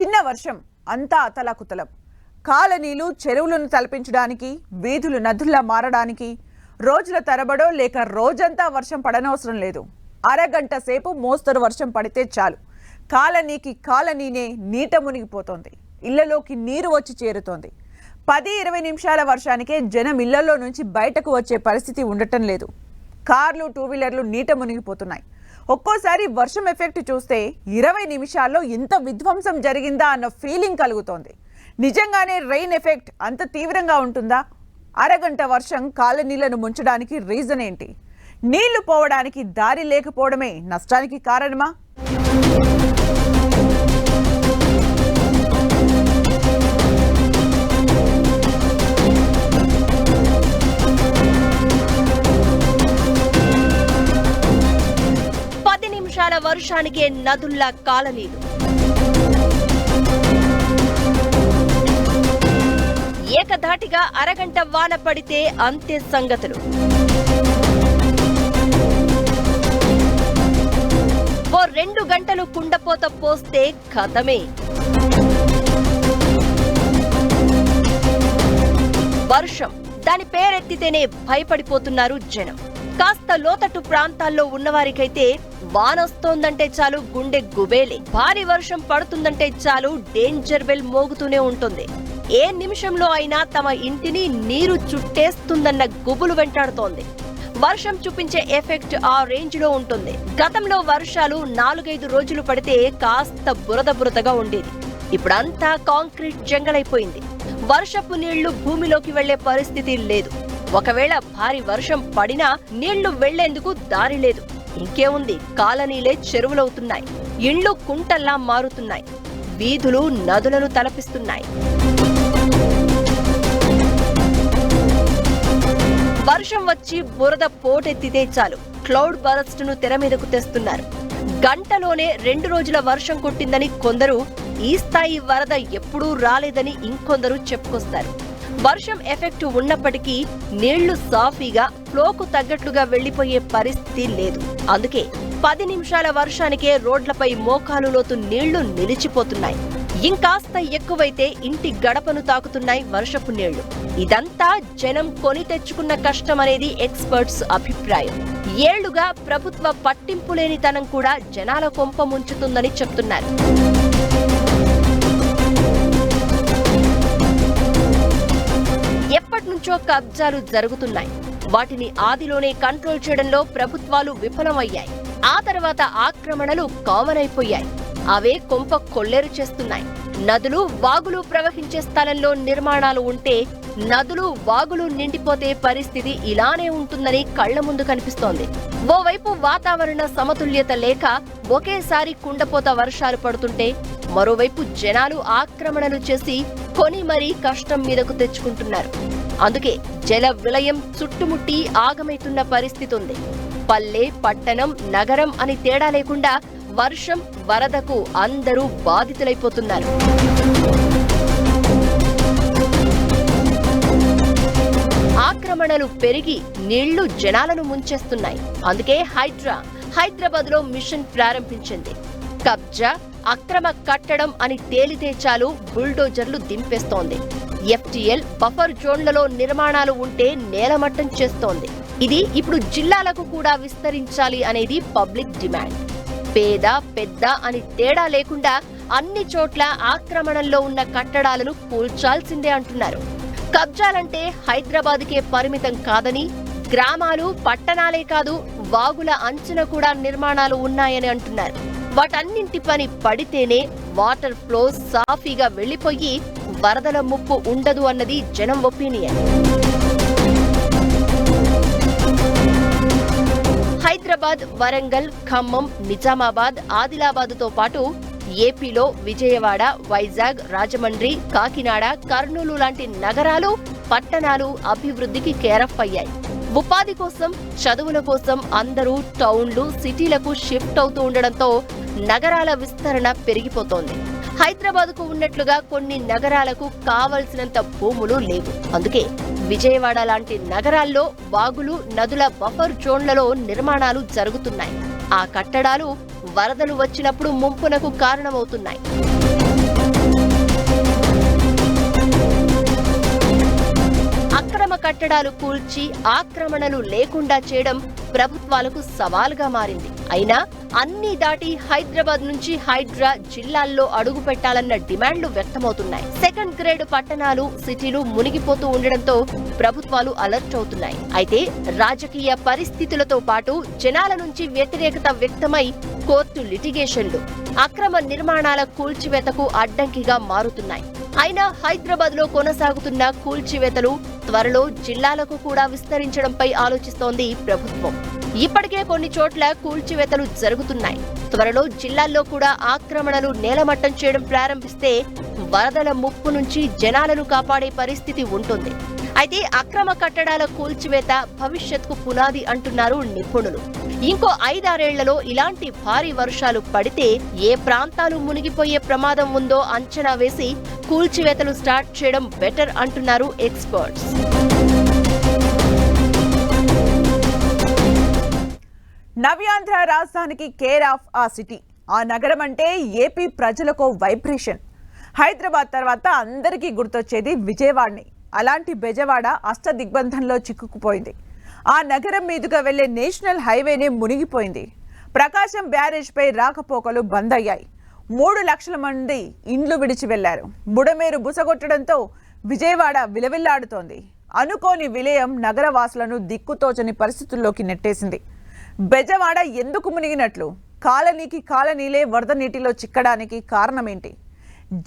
చిన్న వర్షం అంతా అతలాకుతలం. కాలనీలు చెరువులను తలపించడానికి, వీధులు నదుల్లా మారడానికి రోజుల తరబడో లేక రోజంతా వర్షం పడనవసరం లేదు. అరగంట సేపు మోస్తరు వర్షం పడితే చాలు కాలనీనే నీట మునిగిపోతోంది. ఇళ్లలోకి నీరు వచ్చి చేరుతోంది. 10-20 నిమిషాల వర్షానికే జనం ఇళ్లలో నుంచి బయటకు వచ్చే పరిస్థితి ఉండటం లేదు. కార్లు, టూ వీలర్లు నీట మునిగిపోతున్నాయి. ఒక్కోసారి వర్షం ఎఫెక్ట్ చూస్తే 20 నిమిషాల్లో ఇంత విధ్వంసం జరిగిందా అన్న ఫీలింగ్ కలుగుతోంది. నిజంగానే రెయిన్ ఎఫెక్ట్ అంత తీవ్రంగా ఉంటుందా? అరగంట వర్షం కాలనీలను ముంచడానికి రీజన్ ఏంటి? నీళ్లు పోవడానికి దారి లేకపోవడమే నష్టానికి కారణమా? వర్షానికే నదుల్లా కాలనీలు, ఏకధాటిగా అరగంట వాన పడితే అంతే సంగతులు. ఓ 2 గంటలు కుండపోత పోస్తే ఖతమే. వర్షం దాని పేరెత్తితేనే భయపడిపోతున్నారు జనం. కాస్త లోతట్టు ప్రాంతాల్లో ఉన్నవారికైతే వానొస్తోందంటే చాలు గుండె గుబేలే. భారీ వర్షం పడుతుందంటే చాలు డేంజర్ బెల్ మోగుతూనే ఉంటుంది. ఏ నిమిషంలో అయినా తమ ఇంటిని నీరు చుట్టేస్తుందన్న గుబులు వెంటాడుతోంది. వర్షం చూపించే ఎఫెక్ట్ ఆ రేంజ్ లో ఉంటుంది. గతంలో వర్షాలు 4-5 రోజులు పడితే కాస్త బురదగా ఉండేది. ఇప్పుడంతా కాంక్రీట్ జంగలైపోయింది. వర్షపు నీళ్లు భూమిలోకి వెళ్లే పరిస్థితి లేదు. ఒకవేళ భారీ వర్షం పడినా నీళ్లు వెళ్లేందుకు దారి లేదు. ఇంకేముంది, కాలనీలే చెరువులవుతున్నాయి. ఇండ్లు కుంటల్లా మారుతున్నాయి. వీధులు నదులను తలపిస్తున్నాయి. వర్షం వచ్చి బురద పోటెత్తితే చాలు క్లౌడ్ బరస్ట్ ను తెర మీదకు తెస్తున్నారు. గంటలోనే 2 రోజుల వర్షం కొట్టిందని కొందరు, ఈ స్థాయి వరద ఎప్పుడూ రాలేదని ఇంకొందరు చెప్పుకొస్తారు. వర్షం ఎఫెక్ట్ ఉన్నప్పటికీ నీళ్లు సాఫీగా ఫ్లోకు తగ్గట్లుగా వెళ్లిపోయే పరిస్థితి లేదు. అందుకే 10 నిమిషాల వర్షానికే రోడ్లపై మోకాలు లోతు నీళ్లు నిలిచిపోతున్నాయి. ఇంకాస్త ఎక్కువైతే ఇంటి గడపను తాకుతున్నాయి వర్షపు నీళ్లు. ఇదంతా జనం కొని తెచ్చుకున్న కష్టమనేది ఎక్స్పర్ట్స్ అభిప్రాయం. ఏళ్లుగా ప్రభుత్వ పట్టింపు లేనితనం కూడా జనాల కొంప ముంచుతుందని చెప్తున్నారు. ఎప్పటినుంచో కబ్జాలు జరుగుతున్నాయి. వాటిని ఆదిలోనే కంట్రోల్ చేయడంలో ప్రభుత్వాలు విఫలమయ్యాయి. ఆ తర్వాత ఆక్రమణలు కామన్ అయిపోయాయి. అవే కొంప కొల్లేరు చేస్తున్నాయి. నదులు, వాగులు ప్రవహించే స్థలంలో నిర్మాణాలు ఉంటే నదులు, వాగులు నిండిపోతే పరిస్థితి ఇలానే ఉంటుందని కళ్ల ముందు కనిపిస్తోంది. ఓవైపు వాతావరణ సమతుల్యత లేక ఒకేసారి కుండపోత వర్షాలు పడుతుంటే, మరోవైపు జనాలు ఆక్రమణలు చేసి కొని మరీ కష్టం మీదకు తెచ్చుకుంటున్నారు. అందుకే జల విలయం చుట్టుముట్టి ఆగమైతున్న పరిస్థితి ఉంది. పల్లె, పట్టణం, నగరం అని తేడా లేకుండా వర్షం, వరదకు అందరూ బాధితులైపోతున్నారు. ఆక్రమణలు పెరిగి నీళ్లు జనాలను ముంచేస్తున్నాయి. అందుకే హైదరాబాద్ లో మిషన్ ప్రారంభించింది. కబ్జా, అక్రమ కట్టడం అని తేలితే చాలు బుల్డోజర్లు దింపేస్తోంది. FTL బఫర్ జోన్లలో నిర్మాణాలు ఉంటే నేలమట్టం చేస్తోంది. ఇది ఇప్పుడు జిల్లాలకు కూడా విస్తరించాలి అనేది పబ్లిక్ డిమాండ్. పేద, పెద్ద అని తేడా లేకుండా అన్ని చోట్ల ఆక్రమణల్లో ఉన్న కట్టడాలను కూల్చాల్సిందే అంటున్నారు. కబ్జాలంటే హైదరాబాద్కే పరిమితం కాదని, గ్రామాలు, పట్టణాలే కాదు వాగుల అంచున కూడా నిర్మాణాలు ఉన్నాయని అంటున్నారు. వాటన్నింటి పని పడితేనే వాటర్ ఫ్లో సాఫీగా వెళ్లిపోయి వరదల ముప్పు ఉండదు అన్నది జనం ఒపీనియన్. హైదరాబాద్, వరంగల్, ఖమ్మం, నిజామాబాద్, ఆదిలాబాద్తో పాటు ఏపీలో విజయవాడ, వైజాగ్, రాజమండ్రి, కాకినాడ, కర్నూలు లాంటి నగరాలు, పట్టణాలు అభివృద్ధికి కేరఫ్ అయ్యాయి. ఉపాధి కోసం, చదువుల కోసం అందరూ టౌన్లు, సిటీలకు షిఫ్ట్ అవుతూ ఉండడంతో నగరాల విస్తరణ పెరిగిపోతోంది. హైదరాబాద్కు ఉన్నట్లుగా కొన్ని నగరాలకు కావలసినంత భూములు లేవు. అందుకే విజయవాడ లాంటి నగరాల్లో వాగులు, నదుల బఫర్ జోన్లలో నిర్మాణాలు జరుగుతున్నాయి. ఆ కట్టడాలు వరదలు వచ్చినప్పుడు ముంపునకు కారణమవుతున్నాయి. కట్టడాలు కూల్చి ఆక్రమణలు లేకుండా చేయడం ప్రభుత్వాలకు సవాలుగా మారింది. అయినా అన్ని దాటి హైదరాబాద్ నుంచి హైడ్రా జిల్లాల్లో అడుగు పెట్టాలన్న డిమాండ్లు వ్యక్తమవుతున్నాయి. సెకండ్ గ్రేడ్ పట్టణాలు, సిటీలు మునిగిపోతూ ఉండడంతో ప్రభుత్వాలు అలర్ట్ అవుతున్నాయి. అయితే రాజకీయ పరిస్థితులతో పాటు జనాల నుంచి వ్యతిరేకత వ్యక్తమై కోర్టు లిటిగేషన్లు అక్రమ నిర్మాణాల కూల్చివేతకు అడ్డంకిగా మారుతున్నాయి. అయినా హైదరాబాద్ లో కొనసాగుతున్న కూల్చివేతలు త్వరలో జిల్లాలకు కూడా విస్తరించడంపై ఆలోచిస్తోంది ప్రభుత్వం. ఇప్పటికే కొన్ని చోట్ల కూల్చివేతలు జరుగుతున్నాయి. త్వరలో జిల్లాల్లో కూడా ఆక్రమణలు నేలమట్టం చేయడం ప్రారంభిస్తే వరదల ముప్పు నుంచి జనాలను కాపాడే పరిస్థితి ఉంటుంది. అయితే అక్రమ కట్టడాల కూల్చివేత భవిష్యత్కు పునాది అంటున్నారు నిపుణులు. ఇంకో 5-6 ఏళ్లలో ఇలాంటి భారీ వర్షాలు పడితే ఏ ప్రాంతాలు మునిగిపోయే ప్రమాదం ఉందో అంచనా వేసి కూల్చివేతలు స్టార్ట్ చేయడం బెటర్ అంటున్నారు ఎక్స్పర్ట్స్. నవ్యాంధ్ర రాజధానికి కేర్ ఆఫ్ ఆ సిటీ. ఆ నగరం అంటే ఏపీ ప్రజలకు వైబ్రేషన్. హైదరాబాద్ తర్వాత అందరికీ గుర్తొచ్చేది విజయవాడని. అలాంటి బెజవాడ అష్టదిగ్బంధంలో చిక్కుకుపోయింది. ఆ నగరం మీదుగా వెళ్లే నేషనల్ హైవేనే మునిగిపోయింది. ప్రకాశం బ్యారేజ్పై రాకపోకలు బంద్ అయ్యాయి. 3 లక్షల మంది ఇండ్లు విడిచి వెళ్లారు. బుడమేరు బుసగొట్టడంతో విజయవాడ విలవిల్లాడుతోంది. అనుకోని విలయం నగరవాసులను దిక్కుతోచని పరిస్థితుల్లోకి నెట్టేసింది. బెజవాడ ఎందుకు మునిగినట్లు? కాలనీలే వరద నీటిలో చిక్కడానికి కారణమేంటి?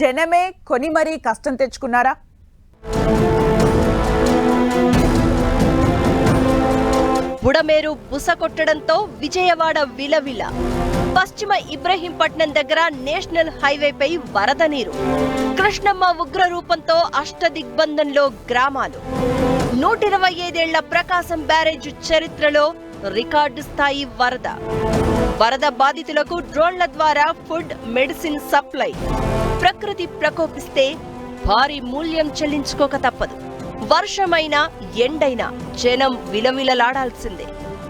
జనమే కొని మరీ కష్టం తెచ్చుకున్నారా? బుడమేరు బుసకొట్టడంతో విజయవాడ విలవిల. పశ్చిమ ఇబ్రహీంపట్నం దగ్గర నేషనల్ హైవేపై వరద నీరు. కృష్ణమ్మ ఉగ్ర రూపంతో అష్టదిగ్బంధంలో గ్రామాలు. 125 ఏళ్ల ప్రకాశం బ్యారేజ్ చరిత్రలో రికార్డు స్థాయి వరద. వరద బాధితులకు డ్రోన్ల ద్వారా ఫుడ్, మెడిసిన్ సప్లై. ప్రకృతి ప్రకోపిస్తే భారీ మూల్యం చెల్లించుకోక తప్పదు. వర్షమైనా ఎండైనా జనం విలవిలలాడాల్సిందే.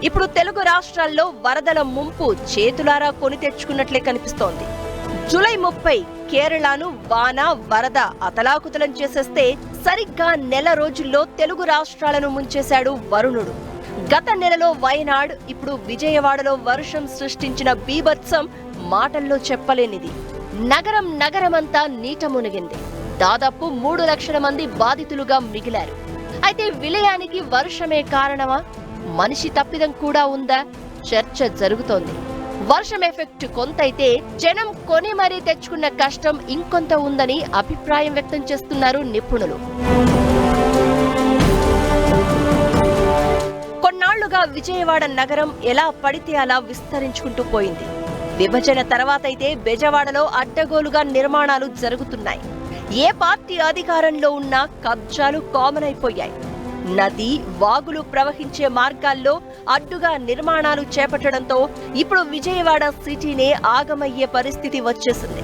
ఇప్పుడు తెలుగు రాష్ట్రాల్లో వరదల ముంపు చేతులారా కొని తెచ్చుకున్నట్లే కనిపిస్తోంది. జూలై 30 కేరళను వాన, వరద అతలాకుతలం చేసేస్తే సరిగ్గా నెల రోజుల్లో తెలుగు రాష్ట్రాలను ముంచేశాడు వరుణుడు. గత నెలలో వయనాడ్, ఇప్పుడు విజయవాడలో వర్షం సృష్టించిన బీభత్సం మాటల్లో చెప్పలేనిది. నగరమంతా నీట మునిగింది. దాదాపు 3 లక్షల మంది బాధితులుగా మిగిలారు. అయితే విలయానికి వర్షమే కారణమా? మనిషి తప్పిదం కూడా ఉందా? చర్చ జరుగుతోంది. వర్షం ఎఫెక్ట్ కొంతైతే జనం కొని మరీ తెచ్చుకున్న కష్టం ఇంకొంత ఉందని అభిప్రాయం వ్యక్తం చేస్తున్నారు నిపుణులు. కొన్నాళ్లుగా విజయవాడ నగరం ఎలా పడితే అలా విస్తరించుకుంటూ పోయింది. విభజన తర్వాతైతే బెజవాడలో అడ్డగోలుగా నిర్మాణాలు జరుగుతున్నాయి. ఏ పార్టీ అధికారంలో ఉన్నా కబ్జాలు కామన్ అయిపోయాయి. నది, వాగులు ప్రవహించే మార్గాల్లో అడ్డుగా నిర్మాణాలు చేపట్టడంతో ఇప్పుడు విజయవాడ సిటీనే ఆగమయ్యే పరిస్థితి వచ్చేసింది.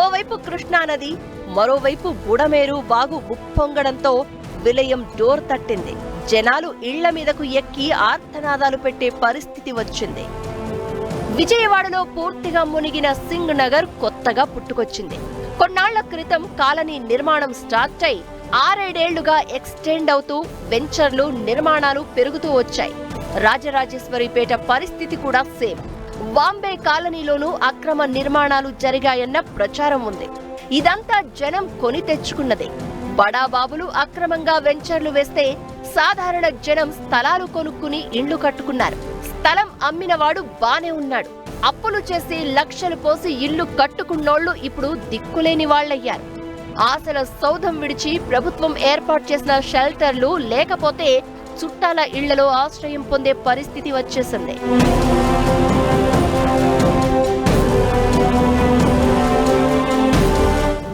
ఓవైపు కృష్ణానది, మరోవైపు బుడమేరు వాగు ఉప్పొంగడంతో విలయం డోర్ తట్టింది. జనాలు ఇళ్ల మీదకు ఎక్కి ఆర్తనాదాలు పెట్టే పరిస్థితి వచ్చింది. విజయవాడలో పూర్తిగా మునిగిన సింగ్ నగర్ కొత్తగా పుట్టుకొచ్చింది. కొన్నాళ్ల క్రితం కాలనీ నిర్మాణం స్టార్ట్ అయి 6-7 ఏళ్లుగా ఎక్స్టెండ్ అవుతూ వెంచర్లు, నిర్మాణాలు పెరుగుతూ వచ్చాయి. రాజరాజేశ్వరిపేట పరిస్థితి కూడా సేమ్. బాంబే కాలనీలోనూ అక్రమ నిర్మాణాలు జరిగాయన్న ప్రచారం ఉంది. ఇదంతా జనం కొని తెచ్చుకున్నదే. బడాబాబులు అక్రమంగా వెంచర్లు వేస్తే సాధారణ జనం స్థలాలు కొనుక్కుని ఇళ్లు కట్టుకున్నారు. స్థలం అమ్మినవాడు బానే ఉన్నాడు. అప్పులు చేసి లక్షలు పోసి ఇల్లు కట్టుకున్నోళ్లు ఇప్పుడు దిక్కులేని వాళ్లయ్యారు. ఆశల సౌధం విడిచి ప్రభుత్వం ఏర్పాటు చేసిన షెల్టర్లు లేకపోతే చుట్టాల ఇళ్లలో ఆశ్రయం పొందే పరిస్థితి వచ్చేసింది.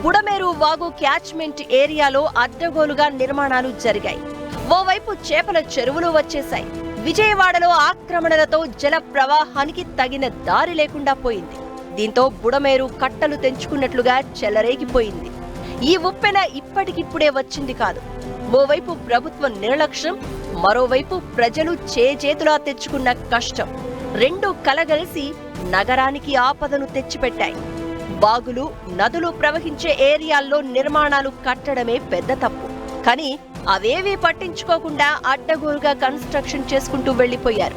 బుడమేరు వాగు క్యాచ్మెంట్ ఏరియాలో అడ్డగోలుగా నిర్మాణాలు జరిగాయి. ఓవైపు చేపల చెరువులు వచ్చేశాయి. విజయవాడలో ఆక్రమణలతో జల ప్రవాహానికి తగిన దారి లేకుండా పోయింది. దీంతో బుడమేరు కట్టలు తెంచుకున్నట్లుగా చెలరేగిపోయింది. ఈ ఉప్పెన ఇప్పటికిప్పుడే వచ్చింది కాదు. ఓవైపు ప్రభుత్వ నిర్లక్ష్యం, మరోవైపు ప్రజలు చేతులా తెచ్చుకున్న కష్టం రెండూ కలగలిసి నగరానికి ఆపదను తెచ్చిపెట్టాయి. బాగులు, నదులు ప్రవహించే ఏరియాల్లో నిర్మాణాలు కట్టడమే పెద్ద తప్పు. కానీ అవేవీ పట్టించుకోకుండా అడ్డగోలుగా కన్స్ట్రక్షన్ చేసుకుంటూ వెళ్లిపోయారు.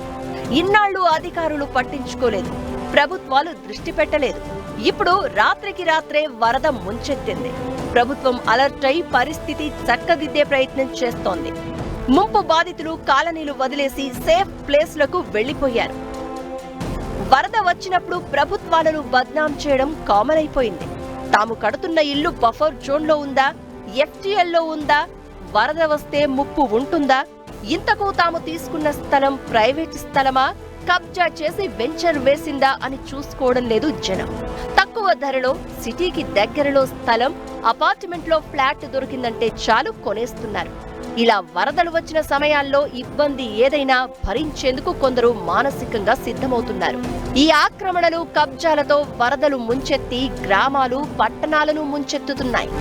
ఇన్నాళ్లు అధికారులు పట్టించుకోలేదు, ప్రభుత్వాలు దృష్టి పెట్టలేదు. ఇప్పుడు రాత్రికి రాత్రే వరద ముంచెత్తింది. ప్రభుత్వం అలర్ట్ అయి పరిస్థితి చక్కదిద్దే ప్రయత్నం చేస్తోంది. ముంపు బాధితులు కాలనీలు వదిలేసి సేఫ్ ప్లేస్లకు వెళ్లిపోయారు. వరద వచ్చినప్పుడు ప్రభుత్వాలను బద్నాం చేయడం కామన్ అయిపోయింది. తాము కడుతున్న ఇల్లు బఫర్ జోన్లో ఉందా, ఎఫ్టీఎల్లో ఉందా, వరద వస్తే ముప్పు ఉంటుందా, ఇంతకు తాము తీసుకున్న స్థలం ప్రైవేట్ స్థలమా, కబ్జా చేసి వెంచర్ వేసిందా అని చూసుకోవడం లేదు జనం. తక్కువ ధరలో సిటీకి దగ్గరలో స్థలం, అపార్ట్మెంట్లో ఫ్లాట్ దొరికిందంటే చాలు కొనేస్తున్నారు. ఇలా వరదలు వచ్చిన సమయాల్లో ఇబ్బంది ఏదైనా భరించేందుకు కొందరు మానసికంగా సిద్ధమవుతున్నారు. ఈ ఆక్రమణలు, కబ్జాలతో వరదలు ముంచెత్తి గ్రామాలు, పట్టణాలను ముంచెత్తుతున్నాయి.